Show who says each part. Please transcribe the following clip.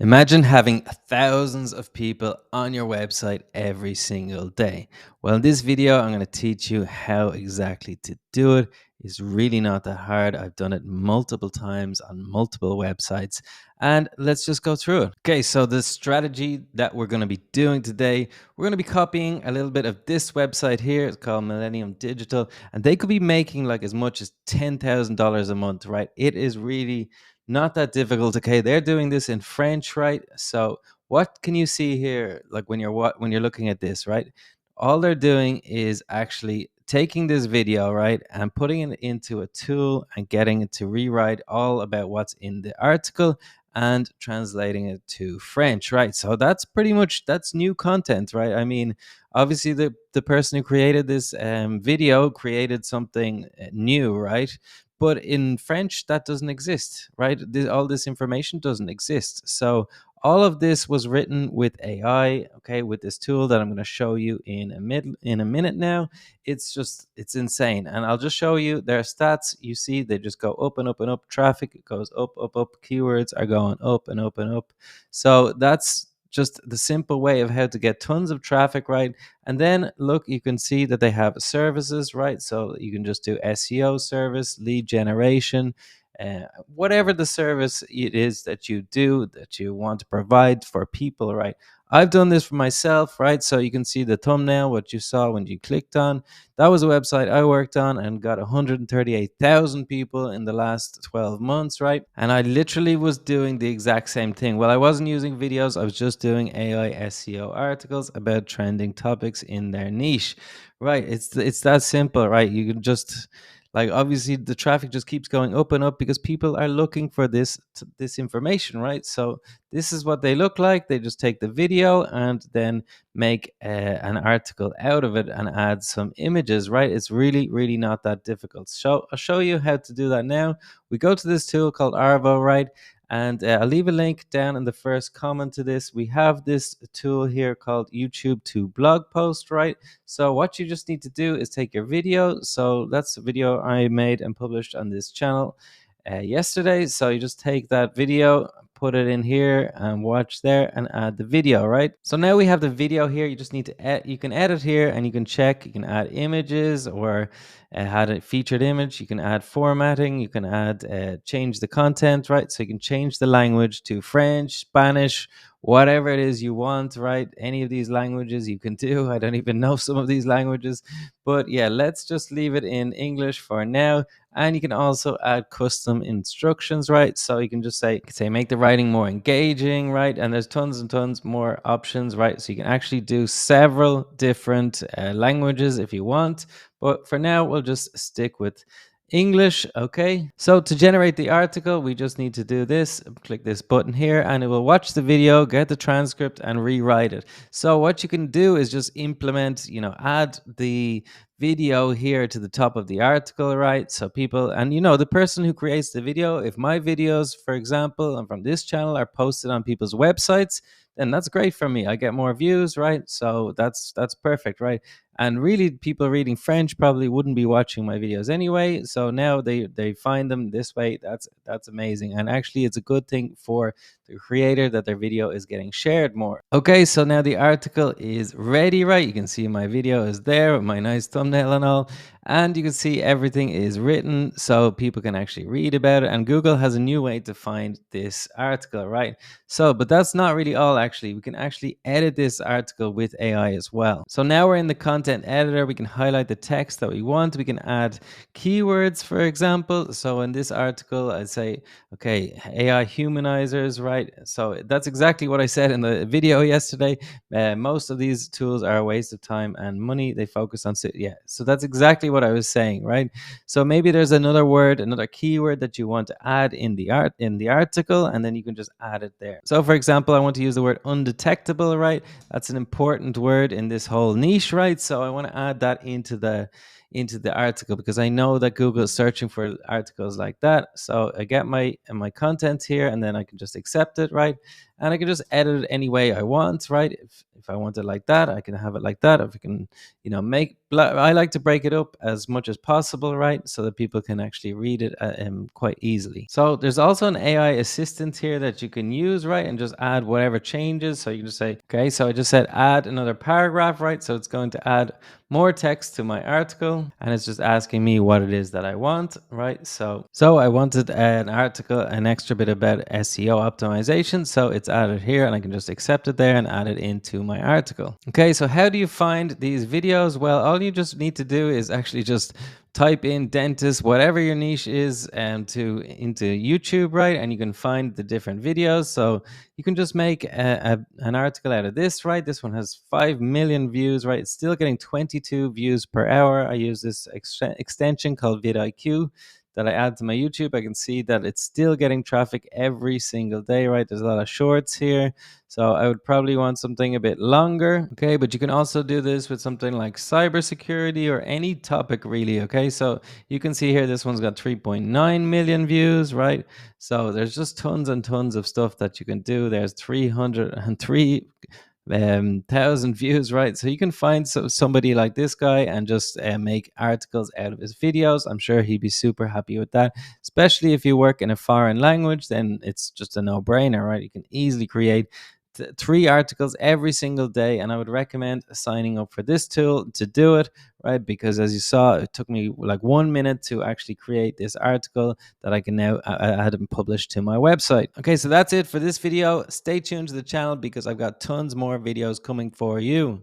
Speaker 1: Imagine having thousands of people on your website every single day. Well, in this video, I'm going to teach you how exactly to do it. It's really not that hard. I've done it multiple times on multiple websites, and let's just go through it. Okay, so the strategy that we're going to be doing today, we're going to be copying a little bit of this website here. It's called Millennium Digital, and they could be making like as much as $10,000 a month, right? It is really not that difficult. Okay, they're doing this in French, right? So what can you see here? Like when you're looking at this, right? All they're doing is actually taking this video, right, and putting it into a tool and getting it to rewrite all about what's in the article and translating it to French, right? So that's pretty much that's new content, right? I mean, obviously the person who created this video created something new, right? But in French, that doesn't exist, right? All this information doesn't exist. So all of this was written with AI, okay, with this tool that I'm going to show you in a minute now. It's insane, and I'll just show you their stats. You see, they just go up and up and up. Traffic goes up, up, up. Keywords are going up and up and up. So that's just the simple way of how to get tons of traffic, right? And then look, you can see that they have services, right? So you can just do SEO service, lead generation, whatever the service it is that you do that you want to provide for people, right? I've done this for myself, right? So you can see the thumbnail, what you saw when you clicked on. That was a website I worked on and got 138,000 people in the last 12 months, right? And I literally was doing the exact same thing. Well, I wasn't using videos, I was just doing AI SEO articles about trending topics in their niche, right? It's that simple, right? You can just like obviously the traffic just keeps going up and up because people are looking for this information, right? So this is what they look like. They just take the video and then make an article out of it and add some images, right? It's really not that difficult. So I'll show you how to do that now. We go to this tool called Arvow, right? And I'll leave a link down in the first comment to this. We have this tool here called YouTube-to-Blogpost, right? So what you just need to do is take your video. So that's a video I made and published on this channel yesterday. So you just take that video, put it in here and watch there and add the video, right? So now we have the video here. You just need to you can edit here and you can check, you can add images or add a featured image. You can add formatting, you can add change the content, right? So you can change the language to French, Spanish, whatever it is you want, right? Any of these languages you can do. I don't even know some of these languages, but yeah, let's just leave it in English for now. And you can also add custom instructions, right? So you can just say make the writing more engaging, right? And there's tons and tons more options, right? So you can actually do several different languages if you want, but for now we'll just stick with English. Okay, so to generate the article, we just need to do this, click this button here, and it will watch the video, get the transcript, and rewrite it. So what you can do is just implement, add the video here to the top of the article, right? So people, and the person who creates the video, if my videos, for example, and from this channel are posted on people's websites, then that's great for me. I get more views, right? So that's perfect, right? And really, people reading French probably wouldn't be watching my videos anyway. So now they find them this way. That's amazing. And actually, it's a good thing for the creator that their video is getting shared more. Okay, so now the article is ready, right? You can see my video is there with my nice thumbnail and all. And you can see everything is written so people can actually read about it. And Google has a new way to find this article, right? So, but that's not really all actually. We can actually edit this article with AI as well. So now we're in the content editor. We can highlight the text that we want. We can add keywords, for example. So in this article, I'd say, okay, AI humanizers, right? So that's exactly what I said in the video yesterday. Most of these tools are a waste of time and money. They focus on, yeah. So that's exactly what I was saying, right? So maybe there's another word, another keyword that you want to add in the article, and then you can just add it there. So for example, I want to use the word undetectable, right? That's an important word in this whole niche, right? So I want to add that into the article because I know that Google is searching for articles like that. So I get my content here and then I can just accept it, right? And I can just edit it any way I want, right? if I want it like that, I can have it like that. If I can, I like to break it up as much as possible, right? So that people can actually read it quite easily. So there's also an AI assistant here that you can use, right? And just add whatever changes. So you can just say, okay, so I just said add another paragraph, right? So it's going to add more text to my article, and it's just asking me what it is that I want, right? So I wanted an article, an extra bit about SEO optimization. So it's added here, and I can just accept it there and add it into my article. Okay, so how do you find these videos? Well, all you just need to do is actually just type in dentist, whatever your niche is, into YouTube, right? And you can find the different videos. So you can just make an article out of this, right? This one has 5 million views, right? It's still getting 22 views per hour. I use this extension called vidIQ that I add to my YouTube. I can see that it's still getting traffic every single day, right? There's a lot of shorts here. So I would probably want something a bit longer. Okay, but you can also do this with something like cybersecurity or any topic really. Okay, so you can see here this one's got 3.9 million views, right? So there's just tons and tons of stuff that you can do. There's 303 thousand views, right? So you can find somebody like this guy and just make articles out of his videos. I'm sure he'd be super happy with that, especially if you work in a foreign language. Then it's just a no-brainer, right? You can easily create 3 articles every single day, and I would recommend signing up for this tool to do it, right? Because as you saw, it took me like 1 minute to actually create this article that I can now add and publish to my website. Okay, so that's it for this video. Stay tuned to the channel because I've got tons more videos coming for you.